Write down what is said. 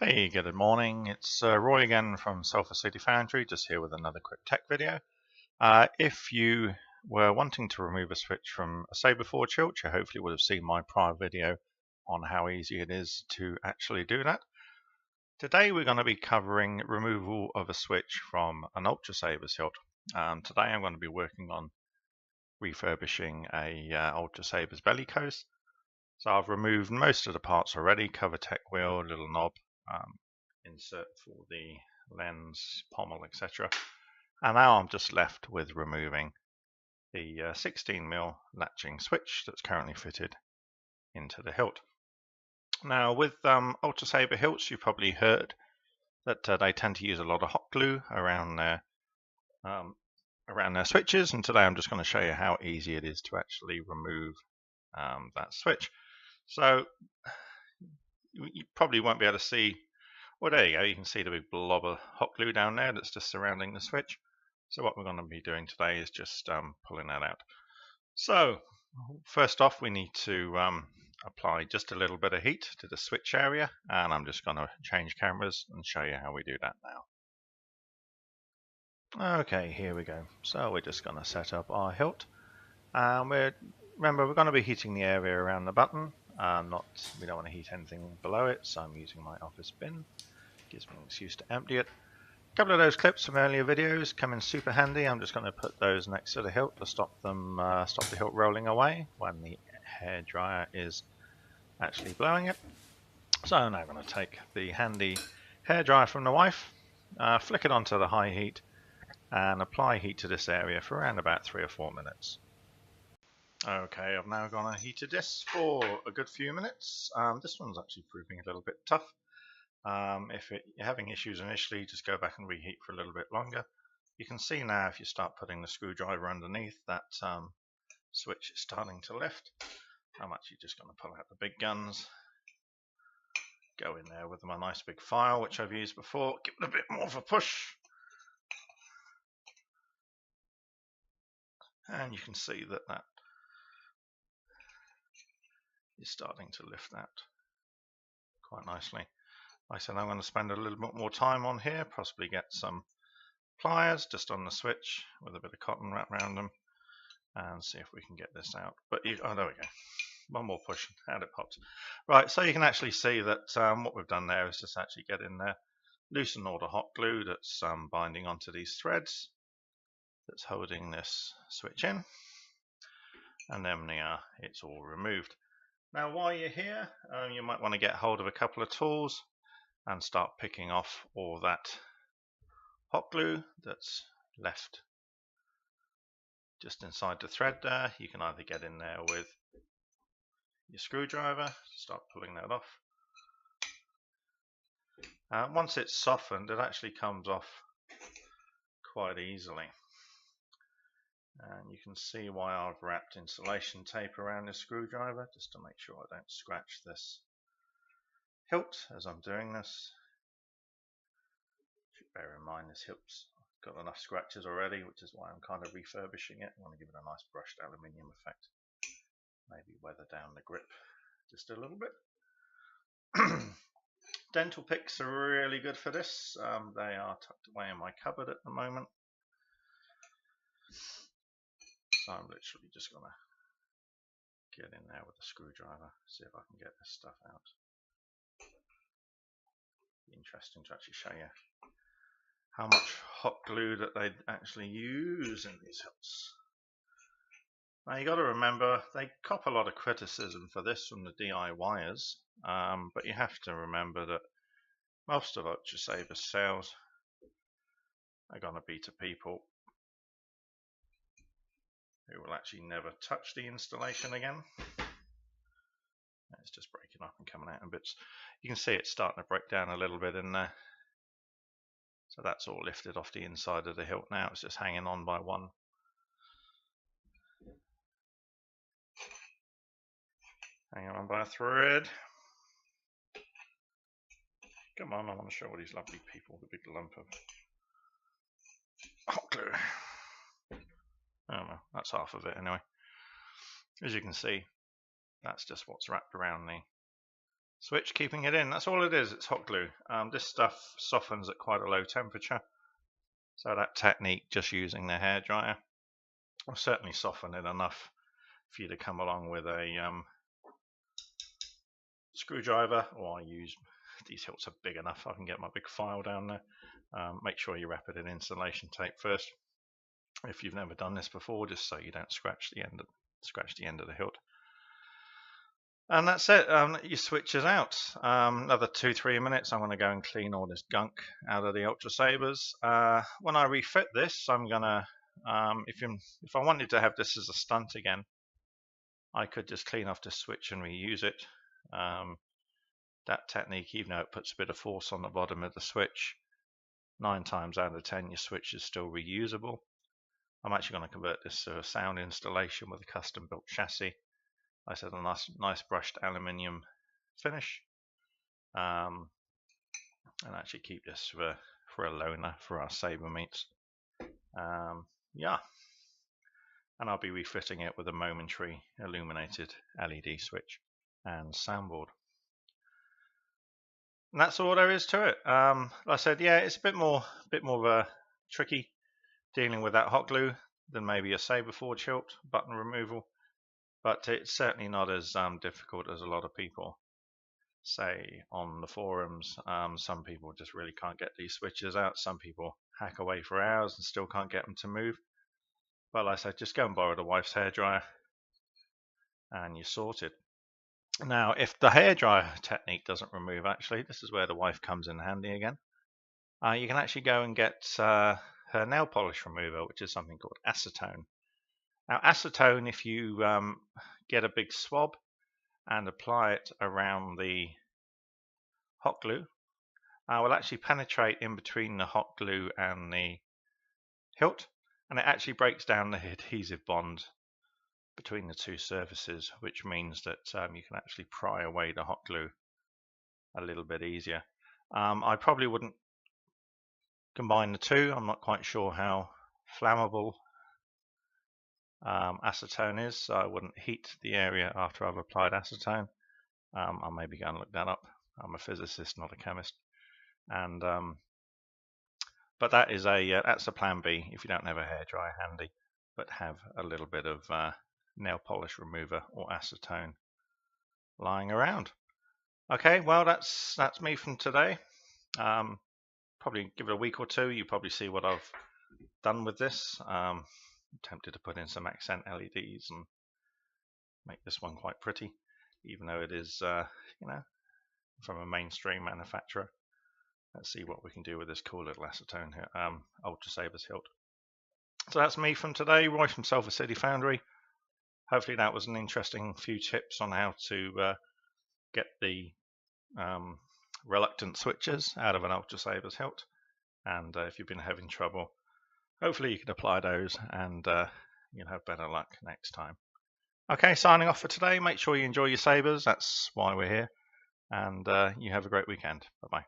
Hey, good morning. It's Roy again from Sulphur Foundry, just here with another quick tech video. If you were wanting to remove a switch from a Saber Forge hilt, you hopefully would have seen my prior video on how easy it is to actually do that. Today we're going to be covering removal of a switch from an Ultrasabers hilt. Today I'm going to be working on refurbishing a Ultrasabers bellicose. So I've removed most of the parts already, cover tech wheel, little knob, insert for the lens, pommel, etc. And now I'm just left with removing the 16mm latching switch that's currently fitted into the hilt. Now with Ultrasaber hilts, you've probably heard that they tend to use a lot of hot glue around their switches, and today I'm just going to show you how easy it is to actually remove that switch. So you probably won't be able to see. Well, there you go. You can see the big blob of hot glue down there that's just surrounding the switch. So what we're going to be doing today is just pulling that out. So first off, we need to apply just a little bit of heat to the switch area, and I'm just going to change cameras and show you how we do that now. Okay, here we go. So we're just going to set up our hilt. Remember, we're going to be heating the area around the button. We don't want to heat anything below it, so I'm using my office bin. Gives me an excuse to empty it. A couple of those clips from earlier videos come in super handy. I'm just going to put those next to the hilt to stop the hilt rolling away when the hairdryer is actually blowing it. So I'm now going to take the handy hairdryer from the wife, flick it onto the high heat, and apply heat to this area for around about 3 or 4 minutes. Okay, I've now gone and heated this for a good few minutes. This one's actually proving a little bit tough. If you're having issues initially, just go back and reheat for a little bit longer. You can see now if you start putting the screwdriver underneath, that switch is starting to lift. I'm actually just going to pull out the big guns, go in there with my nice big file, which I've used before, give it a bit more of a push. And you can see that is starting to lift that quite nicely. Like I said, I'm going to spend a little bit more time on here, possibly get some pliers just on the switch with a bit of cotton wrapped around them, and see if we can get this out. But oh, there we go. One more push and it pops. Right, so you can actually see that what we've done there is just actually get in there, loosen all the hot glue that's binding onto these threads that's holding this switch in, and then it's all removed. Now while you're here, you might want to get hold of a couple of tools and start picking off all that hot glue that's left just inside the thread there. You can either get in there with your screwdriver, start pulling that off. Once it's softened, it actually comes off quite easily. And you can see why I've wrapped insulation tape around this screwdriver, just to make sure I don't scratch this hilt as I'm doing this. Should bear in mind this hilt's got enough scratches already, which is why I'm kind of refurbishing it. I want to give it a nice brushed aluminium effect. Maybe weather down the grip just a little bit. Dental picks are really good for this. They are tucked away in my cupboard at the moment. So I'm literally just going to get in there with a screwdriver, see if I can get this stuff out. Be interesting to actually show you how much hot glue that they actually use in these hilts. Now you got to remember, they cop a lot of criticism for this from the DIYers, but you have to remember that most of Ultrasabers sales are going to be to people who will actually never touch the installation again. It's just breaking up and coming out in bits. You can see it's starting to break down a little bit in there. So that's all lifted off the inside of the hilt now. It's just hanging on by one. Hanging on by a thread. Come on, I want to show all these lovely people the big lump of hot glue. Oh no, that's half of it anyway. As you can see, that's just what's wrapped around the switch keeping it in. That's all it is. It's hot glue. This stuff softens at quite a low temperature, so that technique, just using the hairdryer, will certainly soften it enough for you to come along with a screwdriver, or I use, these hilts are big enough, I can get my big file down there. Make sure you wrap it in insulation tape first if you've never done this before, just so you don't scratch the end of the hilt. And that's it. Your switch is out. Another 2-3 minutes, I'm going to go and clean all this gunk out of the Ultrasabers. When I refit this, I'm going to, if I wanted to have this as a stunt again, I could just clean off the switch and reuse it. That technique, even though it puts a bit of force on the bottom of the switch, 9 times out of 10 your switch is still reusable. I'm actually going to convert this to a sound installation with a custom built chassis. I said a nice brushed aluminium finish, and actually keep this for a loaner for our saber meets. Yeah, and I'll be refitting it with a momentary illuminated LED switch and soundboard. And that's all there is to it. Like I said, yeah, it's a bit more of a tricky dealing with that hot glue than maybe a saber forge hilt button removal, but it's certainly not as difficult as a lot of people say on the forums. Some people just really can't get these switches out. Some people hack away for hours and still can't get them to move. But like I said, just go and borrow the wife's hairdryer and you're sorted. Now, if the hairdryer technique doesn't remove, actually, this is where the wife comes in handy again. You can actually go and get her nail polish remover, which is something called acetone. Now, acetone, if you get a big swab and apply it around the hot glue, will actually penetrate in between the hot glue and the hilt, and it actually breaks down the adhesive bond between the two surfaces, which means that you can actually pry away the hot glue a little bit easier. I probably wouldn't combine the two. I'm not quite sure how flammable acetone is, so I wouldn't heat the area after I've applied acetone. I'll maybe go and look that up. I'm a physicist, not a chemist. And but that is that's a plan B if you don't have a hairdryer handy, but have a little bit of nail polish remover or acetone lying around. Okay, well that's me from today. Probably give it a week or two, you probably see what I've done with this. I'm tempted to put in some accent LEDs and make this one quite pretty, even though it is from a mainstream manufacturer. Let's see what we can do with this cool little acetone here, Ultrasabers hilt. So that's me from today, Roy from Sulphur City Foundry. Hopefully that was an interesting few tips on how to get the reluctant switches out of an Ultrasabers hilt. And if you've been having trouble, hopefully you can apply those and you'll have better luck next time. Okay, signing off for today. Make sure you enjoy your sabers. That's why we're here. And you have a great weekend. Bye-bye.